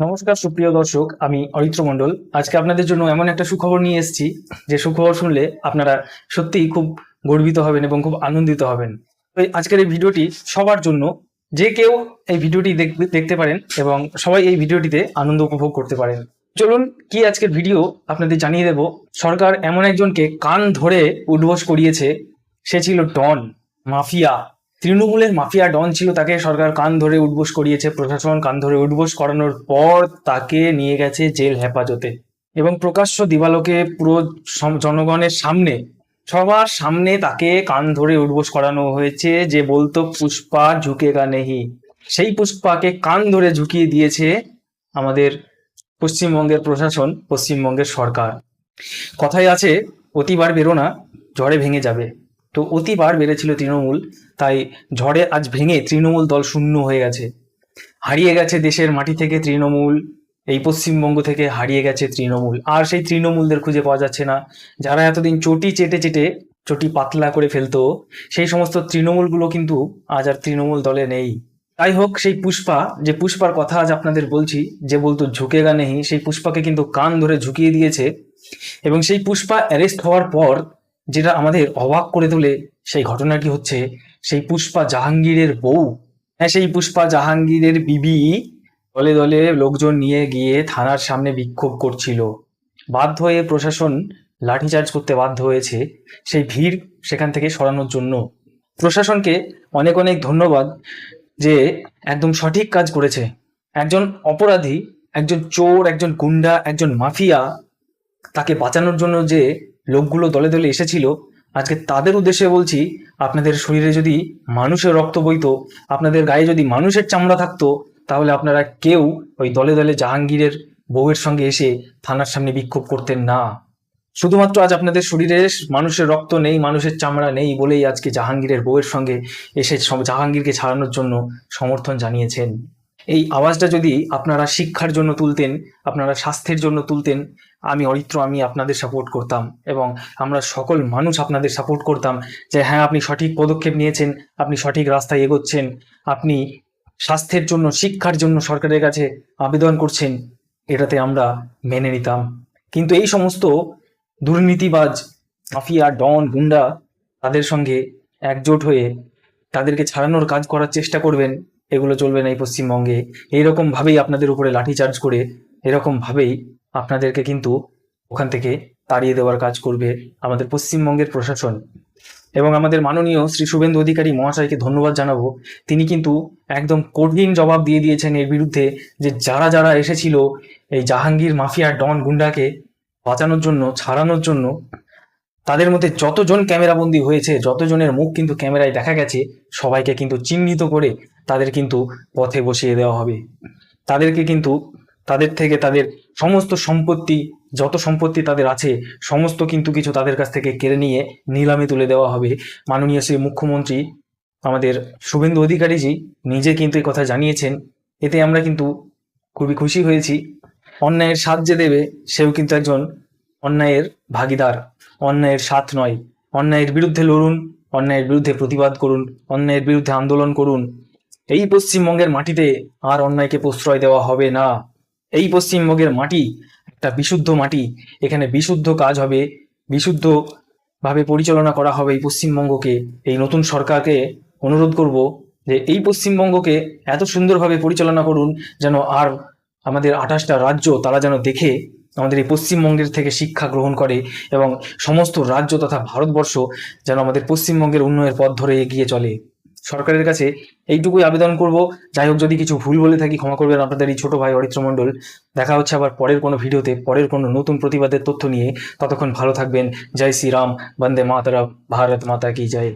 নমস্কার সুপ্রিয় দর্শক, আমি অরিত্র মণ্ডল। আজকে আপনাদের জন্য এমন একটা সুখবর নিয়ে এসেছি যে সুখবর শুনলে আপনারা সত্যিই খুব গর্বিত হবেন এবং খুব আনন্দিত হবেন। তো আজকের এই ভিডিওটি সবার জন্য, যে কেউ এই ভিডিওটি দেখতে পারেন এবং সবাই এই ভিডিওটিতে আনন্দ উপভোগ করতে পারেন। চলুন, কি আজকের ভিডিও আপনাদের জানিয়ে দেব। সরকার এমন একজনকে কান ধরে উঠবোস করিয়েছে, সে ছিল ডন, মাফিয়া, তৃণমূলের মাফিয়া ডন ছিল। তাকে সরকার কান ধরে উঠবোস করিয়েছে, প্রশাসন কান ধরে উঠবোস করানোর পর তাকে নিয়ে গেছে জেল হেফাজতে এবং প্রকাশ্য দিবালোকে পুরো জনগণের সামনে, সবার সামনে তাকে কান ধরে উঠবোস করানো হয়েছে। যে বলতো পুষ্পা ঝুঁকেগা নেহি, সেই পুষ্পাকে কান ধরে ঝুঁকিয়ে দিয়েছে আমাদের পশ্চিমবঙ্গের প্রশাসন, পশ্চিমবঙ্গের সরকার। কথায় আছে অতিবার বেরো না, ঝড়ে ভেঙে যাবে। তো অতিবার বেড়েছিল তৃণমূল, তাই ঝড়ে আজ ভেঙে তৃণমূল দল শূন্য হয়ে গেছে। হারিয়ে গেছে দেশের মাটি থেকে তৃণমূল, এই পশ্চিমবঙ্গ থেকে হারিয়ে গেছে তৃণমূল। আর সেই তৃণমূলদের খুঁজে পাওয়া যাচ্ছে না, যারা এতদিন চটি চেটে চেটে চটি পাতলা করে ফেলতো। সেই সমস্ত তৃণমূলগুলো কিন্তু আজ আর তৃণমূল দলে নেই। তাই হোক, সেই পুষ্পা, যে পুষ্পার কথা আজ আপনাদের বলছি, যে বলতো ঝুঁকেগা নেহি, সেই পুষ্পাকে কিন্তু কান ধরে ঝুঁকিয়ে দিয়েছে। এবং সেই পুষ্পা অ্যারেস্ট হওয়ার পর যেটা আমাদের অবাক করে তোলে, সেই ঘটনাটি হচ্ছে সেই পুষ্পা জাহাঙ্গীরের বউ, হ্যাঁ সেই পুষ্পা জাহাঙ্গীরের বিবি দলে দলে লোকজন নিয়ে গিয়ে থানার সামনে বিক্ষোভ করছিল। বাধ্য হয়ে প্রশাসন লাঠিচার্জ করতে বাধ্য হয়েছে সেই ভিড় সেখান থেকে সরানোর জন্য। প্রশাসনকে অনেক অনেক ধন্যবাদ, যে একদম সঠিক কাজ করেছে। একজন অপরাধী, একজন চোর, একজন গুন্ডা, একজন মাফিয়া, তাকে বাঁচানোর জন্য যে লোকগুলো দলে দলে এসেছিল, আজকে তাদের উদ্দেশ্যে বলছি, আপনাদের শরীরে যদি মানুষের রক্ত বইতো, আপনাদের গায়ে যদি মানুষের চামড়া থাকতো, তাহলে আপনারা কেউ ওই দলে দলে জাহাঙ্গীরের বউয়ের সঙ্গে এসে থানার সামনে বিক্ষোভ করতেন না। শুধুমাত্র আজ আপনাদের শরীরে মানুষের রক্ত নেই, মানুষের চামড়া নেই বলেই আজকে জাহাঙ্গীরের বউয়ের সঙ্গে এসে জাহাঙ্গীরকে ছাড়ানোর জন্য সমর্থন জানিয়েছেন। এই আওয়াজটা যদি আপনারা শিক্ষার জন্য তুলতেন, আপনারা স্বাস্থ্যের জন্য তুলতেন, আমি অরিত্র, আমি আপনাদের সাপোর্ট করতাম এবং আমরা সকল মানুষ আপনাদের সাপোর্ট করতাম, যে হ্যাঁ আপনি সঠিক পদক্ষেপ নিয়েছেন, আপনি সঠিক রাস্তায় এগোচ্ছেন, আপনি স্বাস্থ্যের জন্য, শিক্ষার জন্য সরকারের কাছে আবেদন করছেন, এটাতে আমরা মেনে নিতাম। কিন্তু এই সমস্ত দুর্নীতিবাজ মাফিয়া ডন গুন্ডা, তাদের সঙ্গে একজোট হয়ে তাদেরকে ছাড়ানোর কাজ করার চেষ্টা করবেন, এগুলো চলবে না এই পশ্চিমবঙ্গে। এইরকম ভাবেই আপনাদের উপরে লাঠিচার্জ করে, এরকম ভাবেই আপনাদেরকে কিন্তু ওখান থেকে তাড়িয়ে দেওয়ার কাজ করবে আমাদের পশ্চিমবঙ্গের প্রশাসন। এবং আমাদের মাননীয় শ্রী শুভেন্দু অধিকারী মহাশয়কে ধন্যবাদ জানাবো। তিনি কিন্তু একদম কঠিন জবাব দিয়ে দিয়েছেন এর বিরুদ্ধে, যে যারা যারা এসেছিল এই জাহাঙ্গীর মাফিয়া ডন গুন্ডাকে বাঁচানোর জন্য, ছাড়ানোর জন্য, তাদের মধ্যে যতজন ক্যামেরাবন্দি হয়েছে, যতজনের মুখ কিন্তু ক্যামেরায় দেখা গেছে, সবাইকে কিন্তু চিহ্নিত করে তাদের কিন্তু পথে বসিয়ে দেওয়া হবে। তাদেরকে কিন্তু তাদের থেকে তাদের সমস্ত সম্পত্তি, যত সম্পত্তি তাদের আছে, সমস্ত কিন্তু কিছু তাদের কাছ থেকে কেড়ে নিয়ে নিলামে তুলে দেওয়া হবে। মাননীয় শ্রী মুখ্যমন্ত্রী আমাদের শুভেন্দু অধিকারীজি নিজে কিন্তু এই কথা জানিয়েছেন। এতে আমরা কিন্তু খুবই খুশি হয়েছি। অন্যায়ের সাথ যে দেবে, সেও কিন্তু একজন অন্যায়ের ভাগিদার, অন্যায়ের সাথ নয়। অন্যায়ের বিরুদ্ধে লড়ুন, অন্যায়ের বিরুদ্ধে প্রতিবাদ করুন, অন্যায়ের বিরুদ্ধে আন্দোলন করুন। এই পশ্চিমবঙ্গের মাটিতে আর অন্যায়কে প্রশ্রয় দেওয়া হবে না। এই পশ্চিমবঙ্গের মাটি একটা বিশুদ্ধ মাটি, এখানে বিশুদ্ধ কাজ হবে, বিশুদ্ধ ভাবে পরিচালনা করা হবে এই পশ্চিমবঙ্গকে। এই নতুন সরকারকে অনুরোধ করব যে এই পশ্চিমবঙ্গকে এত সুন্দরভাবে পরিচালনা করুন, যেন আর আমাদের 28টা রাজ্য তারা যেন দেখে আমাদের এই পশ্চিমবঙ্গের থেকে শিক্ষা গ্রহণ করে, এবং সমস্ত রাজ্য তথা ভারতবর্ষ যেন আমাদের পশ্চিমবঙ্গের উন্নয়নের পথ ধরে এগিয়ে চলে। সরকারের কাছে এইটুকুই আবেদন করব। যাই হোক, যদি কিছু ভুল বলে থাকি ক্ষমা করবেন, আপনাদের এই ছোট ভাই অরিত্র মণ্ডল। দেখা হচ্ছে আবার পরের কোনো ভিডিওতে, পরের কোনো নতুন প্রতিবাদের তথ্য নিয়ে। ততক্ষণ ভালো থাকবেন। জয় শ্রীরাম, বন্দে মাতরম, ভারত মাতা কি জয়।